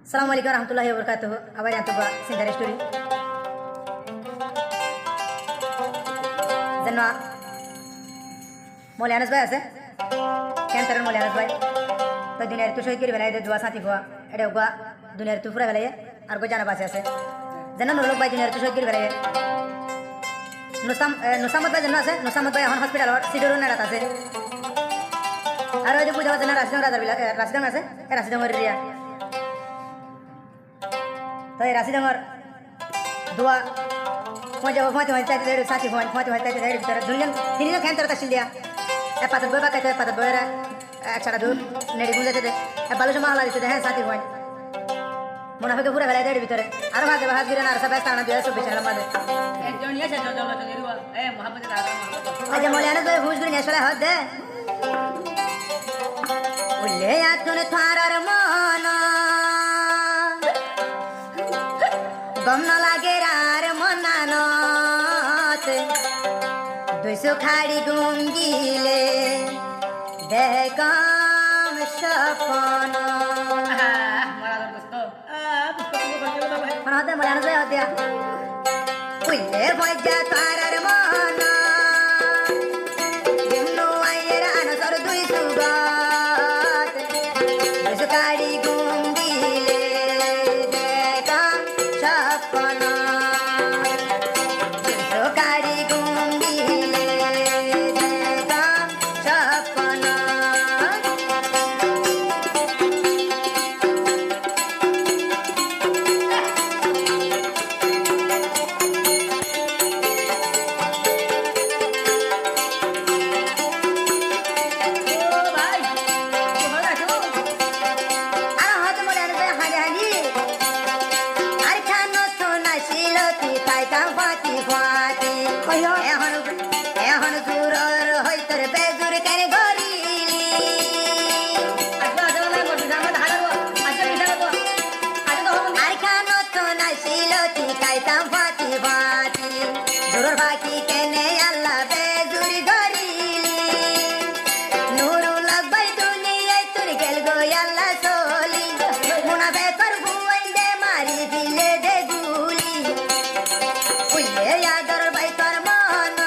Assalamualaikum warahmatullahi wabarakatuh. Abar yang tuba singkari story. Janwa Molianas bhai ase. Cancer Molianas bhai. To dunia tu shoy kiri belai de dua sati hua. Ede gua dunia tu pura belai ar go jana base ase. Janna nolok bhai dunia tu shoy kiri belai. Nusamad bhai janna ase. Nusamad bhai এখন hospital or sidoro na rata ase. Aro je puja janna rasidang radar bila rasidang ase. Rasidang or ria. तो ये राशि डंगर दुआ मजा मत मत ताते देर साथी मत मत ताते देर भीतर दुनिया तिनी खेन तरता शिल दिया ए पात बोबा कहते पात बोरा एक छड़ा दूर नेडी गुंजे थे ए बालू जमा हला दिते हैं साथी होय मुनाफे के पूरा भलाई देर भीतर आरो भाग भाग गिरना सब बेस्ताना दिया सब बेचारा मादे ए जोनिया से जो गिरवा ए मोहम्मद दादा अजे मौलाना तो हुज गिरने छला हद दे उले या तूने थारार माना गम न लागे रार मनानत दुइसो खाड़ी गुंगीले देहकाम सपन हमारा दोस्त मन होते मलाना से होते उल्ले भजा तारर माना गिन्नो आयर अनसर दुइसो गात दुइसो खाड़ी गुंगीले देहकाम सपना दुइसो खाड़ी गुंगीले देहकाम सपना ओ भाई तुम्हारा क्यों আরে হতে মনে আনবে হানি হানি আর খানো তো না শিলতি তাই কাম পাতি পাতি কইও এখন দূরর হইতর বেজুর করে গরিলি अच्छा अच्छा मैं बोल रहा हूं धारा को अच्छा बिठा को अच्छा तो हम আর খানো তো না শিলতি তাই কাম পাতি পাতি দূরর বাকি কেনে আল্লাহ বেজুর গরিলি নুরুল লাগবাই দুনিয়ায় তোর গেল গো আল্লাহ চলি মুনাফে কর বুইন্দে মারি দিলে দে গুলি উইলে ইয়াদর বাই তোর মন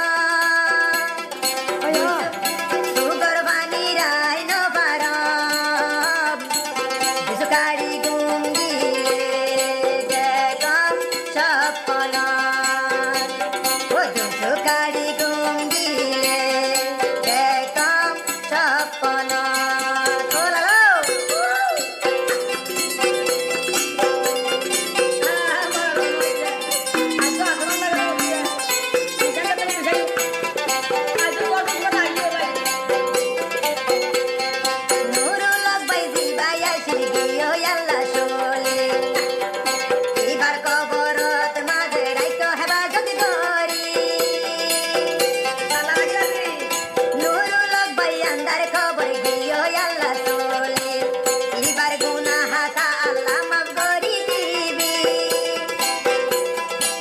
সুগর বানি রাই ন পারব বিসকারি গুঙ্গিলে দেগম সপনা ও বিসকারি গুঙ্গিলে দেগম সপনা তোলালো নুরুল লাগবাই জিবাই আসি গিয়ে আল্লাহ শোলে এবার কবরত মাঝে রাইতো হেবা যদি ধরি নুরুল লাগবাই আন্দার কবর গিয়ে আল্লাহ শোলে এবার গুনাহ তা আল্লাহ মাফ করি দিবি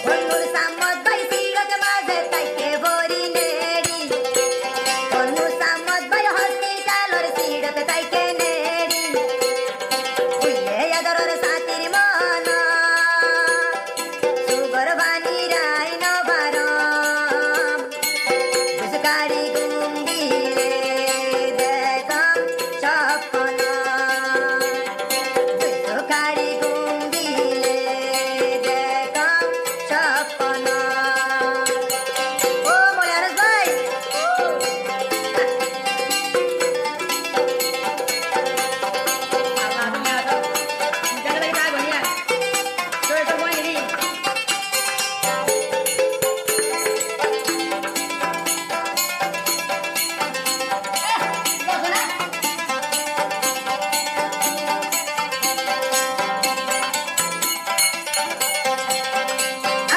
বন্ধুর সামত বাই সিরত মাঝে তাইকে ভরি নেড়ি বন্ধু সামত বাই হসপিটালর সিরত তাইকে নেড়ি উইলে ইয়াদরর সাতির মনা সুগর বানি রাই ন বারম বিসকারি গুঙ্গিলে দেগম সপনা বিসকারি গুঙ্গিলে দেগম সপনা ও মলিয়ারস ভাই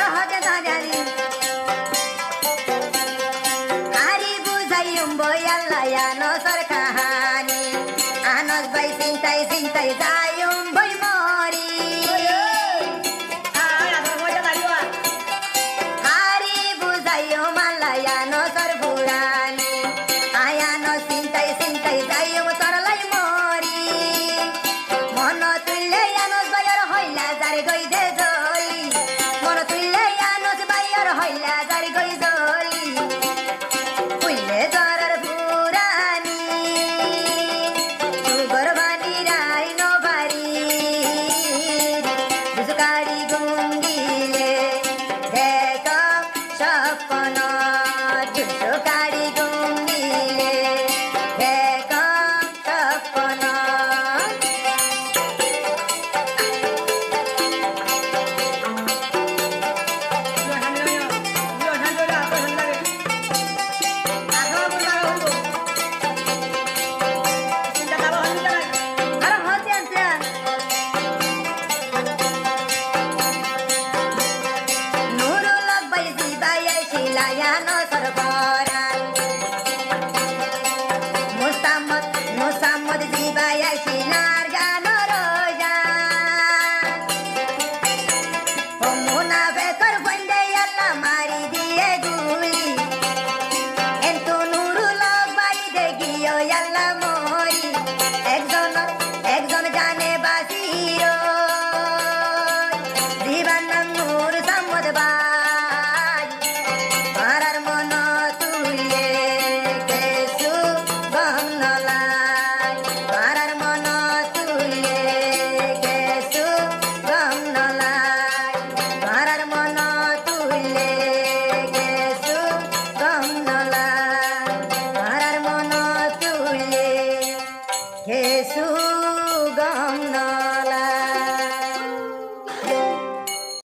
আহতে দাজারি আরি বুঝাইম বই আল্লাহ আনসর কাহানি আনস বাই চিন্তাই চিন্তাই যাই